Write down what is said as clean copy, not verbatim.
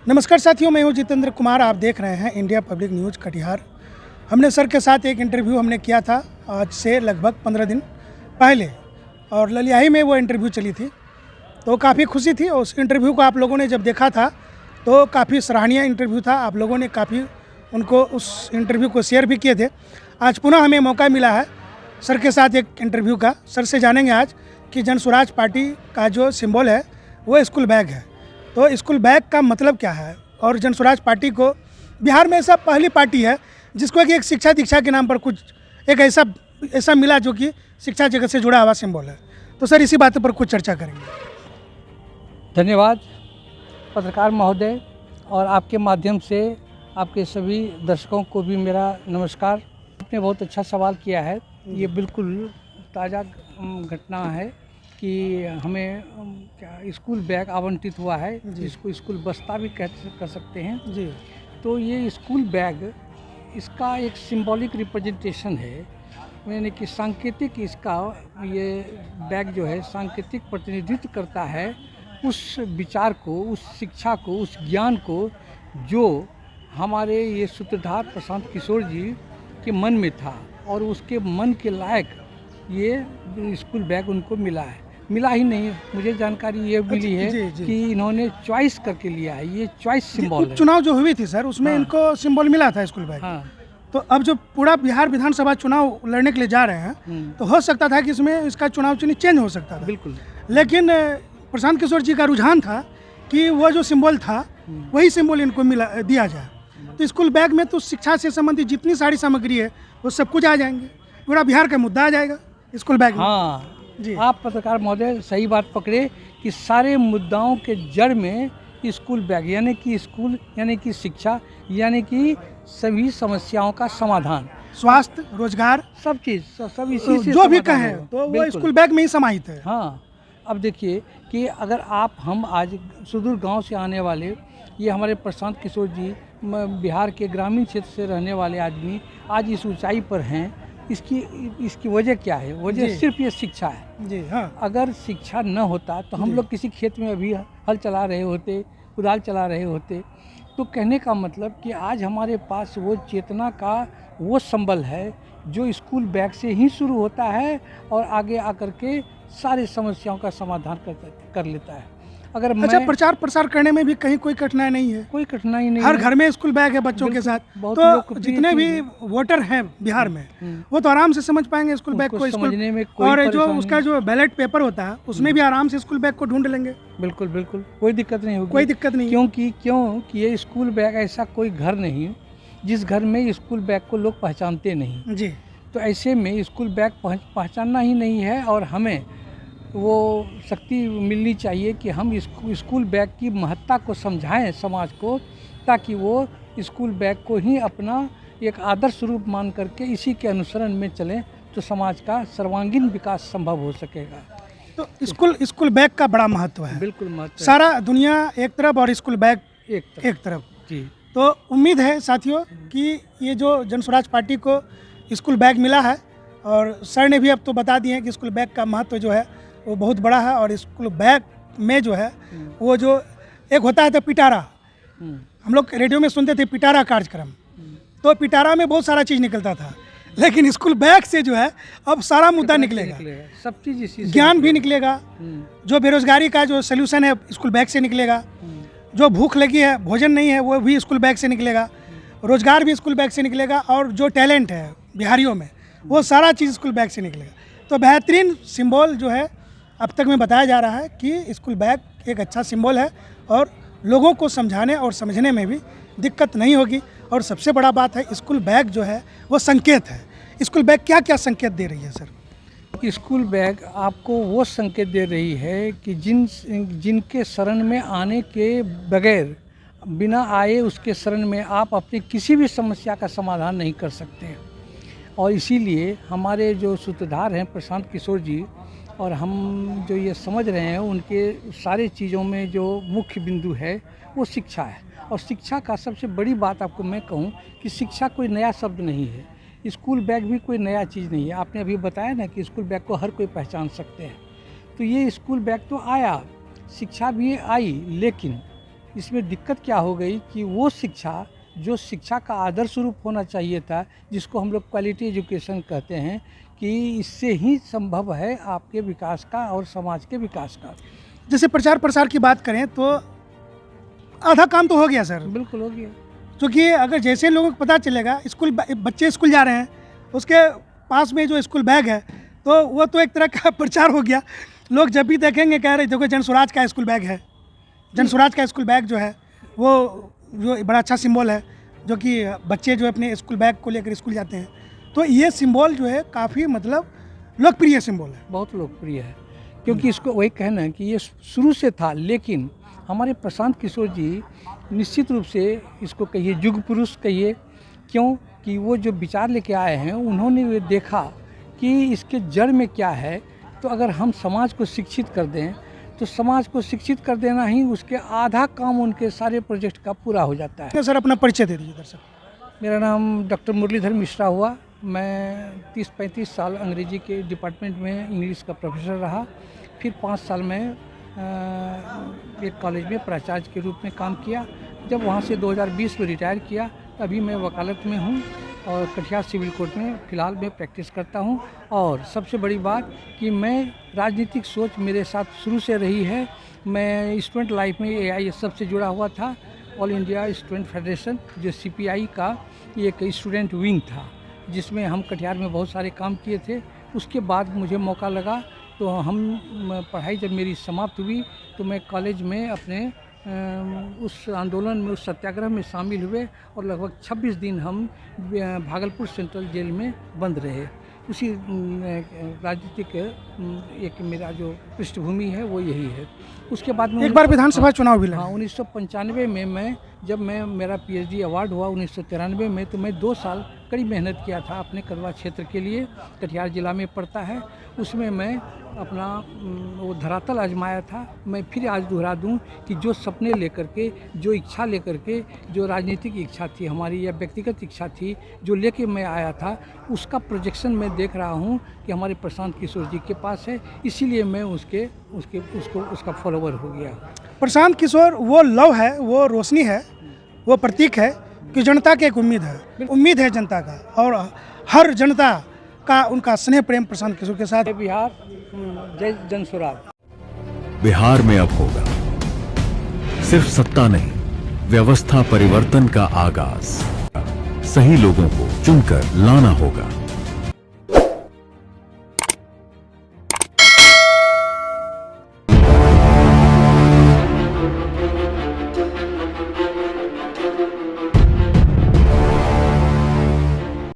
नमस्कार साथियों, मैं हूं जितेंद्र कुमार। आप देख रहे हैं इंडिया पब्लिक न्यूज़ कटिहार। हमने सर के साथ एक इंटरव्यू हमने किया था आज से लगभग 15 दिन पहले, और ललियाही में वो इंटरव्यू चली थी, तो काफ़ी खुशी थी। उस इंटरव्यू को आप लोगों ने जब देखा था तो काफ़ी सराहनीय इंटरव्यू था। आप लोगों ने काफ़ी उनको उस इंटरव्यू को शेयर भी किए थे। आज पुनः हमें मौका मिला है सर के साथ एक इंटरव्यू का। सर से जानेंगे आज कि जन स्वराज पार्टी का जो सिंबल है वो स्कूल बैग है, तो स्कूल बैग का मतलब क्या है। और जन स्वराज पार्टी को बिहार में ऐसा पहली पार्टी है जिसको एक शिक्षा दीक्षा के नाम पर कुछ एक ऐसा मिला जो कि शिक्षा जगत से जुड़ा हुआ सिंबल है। तो सर इसी बात पर कुछ चर्चा करेंगे। धन्यवाद पत्रकार महोदय, और आपके माध्यम से आपके सभी दर्शकों को भी मेरा नमस्कार। आपने बहुत अच्छा सवाल किया है। ये बिल्कुल ताज़ा घटना है कि हमें स्कूल बैग आवंटित हुआ है, जिसको स्कूल बस्ता भी कर सकते हैं जी। तो ये स्कूल बैग, इसका एक सिंबॉलिक रिप्रेजेंटेशन है, यानी कि सांकेतिक इसका ये बैग जो है सांकेतिक प्रतिनिधित्व करता है उस विचार को, उस शिक्षा को, उस ज्ञान को जो हमारे ये सूत्रधार प्रशांत किशोर जी के मन में था, और उसके मन के लायक ये स्कूल बैग उनको मिला ही नहीं, मुझे जानकारी ये मिली है कि इन्होंने चॉइस करके लिया है। ये चॉइस सिंबल है। चुनाव जो हुई थी सर, उसमें इनको सिंबल मिला था स्कूल बैग। हाँ। तो अब जो पूरा बिहार विधानसभा चुनाव लड़ने के लिए जा रहे हैं, तो हो सकता था कि इसमें इसका चुनाव चिन्ह चेंज हो सकता था। बिल्कुल। लेकिन प्रशांत किशोर जी का रुझान था कि वो जो सिंबल था वही सिंबल इनको दिया जाए। तो स्कूल बैग में तो शिक्षा से संबंधित जितनी सारी सामग्री है वो सब कुछ आ जाएंगे, पूरा बिहार का मुद्दा आ जाएगा स्कूल बैग में। हाँ जी, आप पत्रकार महोदय सही बात पकड़े कि सारे मुद्दाओं के जड़ में स्कूल बैग यानी कि स्कूल यानी कि शिक्षा यानी कि सभी समस्याओं का समाधान, स्वास्थ्य, रोजगार, सब चीज़ सब इसी से जो भी कहें तो वो स्कूल बैग में ही समाहित है। हाँ, अब देखिए कि अगर हम आज सुदूर गांव से आने वाले, ये हमारे प्रशांत किशोर जी बिहार के ग्रामीण क्षेत्र से रहने वाले आदमी आज इस ऊंचाई पर हैं, इसकी वजह क्या है? वजह सिर्फ ये शिक्षा है। जी हाँ। अगर शिक्षा न होता तो हम लोग किसी खेत में अभी हल चला रहे होते, कुदाल चला रहे होते। तो कहने का मतलब कि आज हमारे पास वो चेतना का वो संबल है जो स्कूल बैग से ही शुरू होता है और आगे आकर के सारी समस्याओं का समाधान कर लेता है। अगर अच्छा, प्रचार प्रसार करने में भी कहीं कोई कठिनाई नहीं है? कोई कठिनाई नहीं, हर घर में स्कूल बैग है बच्चों के साथ। तो जितने भी वोटर हैं बिहार में वो तो आराम से समझ पाएंगे स्कूल बैग को, समझने में और जो उसका जो बैलेट पेपर होता है उसमें भी आराम से स्कूल बैग को ढूंढ लेंगे। बिल्कुल बिल्कुल, कोई दिक्कत नहीं होगी। कोई दिक्कत नहीं, क्योंकि ये स्कूल बैग ऐसा कोई घर नहीं जिस घर में स्कूल बैग को लोग पहचानते नहीं। जी। तो ऐसे में स्कूल बैग पहचानना ही नहीं है, और हमें वो शक्ति मिलनी चाहिए कि हम स्कूल बैग की महत्ता को समझाएं समाज को, ताकि वो स्कूल बैग को ही अपना एक आदर्श रूप मान करके इसी के अनुसरण में चलें, तो समाज का सर्वांगीण विकास संभव हो सकेगा। तो स्कूल बैग का बड़ा महत्व है। बिल्कुल महत्व। सारा दुनिया एक तरफ और स्कूल बैग एक तरफ। जी। तो उम्मीद है साथियों कि ये जो जन स्वराज पार्टी को स्कूल बैग मिला है, और सर ने भी अब तो बता दिए हैं कि स्कूल बैग का महत्व जो है वो बहुत बड़ा है। और स्कूल बैग में जो है वो जो एक होता है तो पिटारा, हम लोग रेडियो में सुनते थे पिटारा कार्यक्रम, तो पिटारा में बहुत सारा चीज़ निकलता था, लेकिन स्कूल बैग से जो है अब सारा मुद्दा निकलेगा, सब चीज़ इसी से ज्ञान भी निकलेगा, जो बेरोजगारी का जो सल्यूशन है स्कूल बैग से निकलेगा, जो भूख लगी है भोजन नहीं है वो भी स्कूल बैग से निकलेगा, रोजगार भी स्कूल बैग से निकलेगा, और जो टैलेंट है बिहारियों में वो सारा चीज़ स्कूल बैग से निकलेगा। तो बेहतरीन सिंबल जो है अब तक में बताया जा रहा है कि स्कूल बैग एक अच्छा सिंबल है, और लोगों को समझाने और समझने में भी दिक्कत नहीं होगी। और सबसे बड़ा बात है स्कूल बैग जो है वो संकेत है। स्कूल बैग क्या क्या संकेत दे रही है सर? स्कूल बैग आपको वो संकेत दे रही है कि जिनके शरण में आने के बगैर, बिना आए उसके शरण में आप अपनी किसी भी समस्या का समाधान नहीं कर सकते। और इसीलिए हमारे जो सूत्रधार हैं प्रशांत किशोर जी, और हम जो ये समझ रहे हैं उनके सारे चीज़ों में जो मुख्य बिंदु है वो शिक्षा है। और शिक्षा का सबसे बड़ी बात आपको मैं कहूँ कि शिक्षा कोई नया शब्द नहीं है, स्कूल बैग भी कोई नया चीज़ नहीं है। आपने अभी बताया ना कि स्कूल बैग को हर कोई पहचान सकते हैं, तो ये स्कूल बैग तो आया, शिक्षा भी आई, लेकिन इसमें दिक्कत क्या हो गई कि वो शिक्षा जो शिक्षा का आदर्श रूप होना चाहिए था, जिसको हम लोग क्वालिटी एजुकेशन कहते हैं, कि इससे ही संभव है आपके विकास का और समाज के विकास का। जैसे प्रचार प्रसार की बात करें तो आधा काम तो हो गया सर, बिल्कुल हो गया। क्योंकि अगर जैसे लोगों को पता चलेगा स्कूल बच्चे स्कूल जा रहे हैं, उसके पास में जो स्कूल बैग है तो वो तो एक तरह का प्रचार हो गया। लोग जब भी देखेंगे कह रहे देखो जनसुराज का स्कूल बैग है, जनसुराज का स्कूल बैग जो है वो जो बड़ा अच्छा सिंबल है, जो कि बच्चे जो अपने स्कूल बैग को लेकर स्कूल जाते हैं, तो ये सिंबल जो है काफ़ी मतलब लोकप्रिय सिंबल है। बहुत लोकप्रिय है, क्योंकि इसको वही कहना है कि ये शुरू से था, लेकिन हमारे प्रशांत किशोर जी निश्चित रूप से इसको कहिए युग पुरुष कहिए, क्यों कि वो जो विचार लेके आए हैं उन्होंने ये देखा कि इसके जड़ में क्या है। तो अगर हम समाज को शिक्षित कर दें तो समाज को शिक्षित कर देना ही उसके आधा काम उनके सारे प्रोजेक्ट का पूरा हो जाता है। सर अपना परिचय दे दीजिए दर्शक। मेरा नाम डॉक्टर मुरलीधर मिश्रा हुआ। मैं 30-35 साल अंग्रेजी के डिपार्टमेंट में इंग्लिश का प्रोफेसर रहा। फिर 5 साल में एक कॉलेज में प्राचार्य के रूप में काम किया। जब वहाँ से 2020 में रिटायर किया, अभी मैं वकालत में हूँ और कटिहार सिविल कोर्ट में फ़िलहाल मैं प्रैक्टिस करता हूँ। और सबसे बड़ी बात कि मैं राजनीतिक सोच मेरे साथ शुरू से रही है। मैं स्टूडेंट लाइफ में AISF से जुड़ा हुआ था, ऑल इंडिया स्टूडेंट फेडरेशन, जो CPI का एक स्टूडेंट विंग था, जिसमें हम कटिहार में बहुत सारे काम किए थे। उसके बाद मुझे मौका लगा तो हम पढ़ाई जब मेरी समाप्त हुई तो मैं कॉलेज में अपने उस आंदोलन में, उस सत्याग्रह में शामिल हुए और लगभग 26 दिन हम भागलपुर सेंट्रल जेल में बंद रहे। उसी राजनीतिक एक मेरा जो पृष्ठभूमि है वो यही है। उसके बाद में एक बार विधानसभा चुनाव भी लड़ा। हाँ, 1995 में जब मेरा PhD अवार्ड हुआ 1993 में, तो मैं 2 साल कड़ी मेहनत किया था अपने कड़वा क्षेत्र के लिए, कटिहार जिला में पड़ता है। उसमें मैं अपना वो धरातल आजमाया था। मैं फिर आज दोहरा दूं कि जो सपने लेकर के, जो इच्छा लेकर के, जो राजनीतिक इच्छा थी हमारी या व्यक्तिगत इच्छा थी जो लेके मैं आया था, उसका प्रोजेक्शन मैं देख रहा हूं कि हमारे प्रशांत किशोर जी के पास है। इसीलिए मैं उसका फॉलोवर हो गया। प्रशांत किशोर वो लव है, वो रोशनी है, वो प्रतीक है कि जनता की एक उम्मीद है जनता का, और हर जनता का उनका स्नेह प्रेम प्रशांत किशोर के साथ। बिहार जय जनसुराज। बिहार में अब होगा सिर्फ सत्ता नहीं, व्यवस्था परिवर्तन का आगाज। सही लोगों को चुनकर लाना होगा।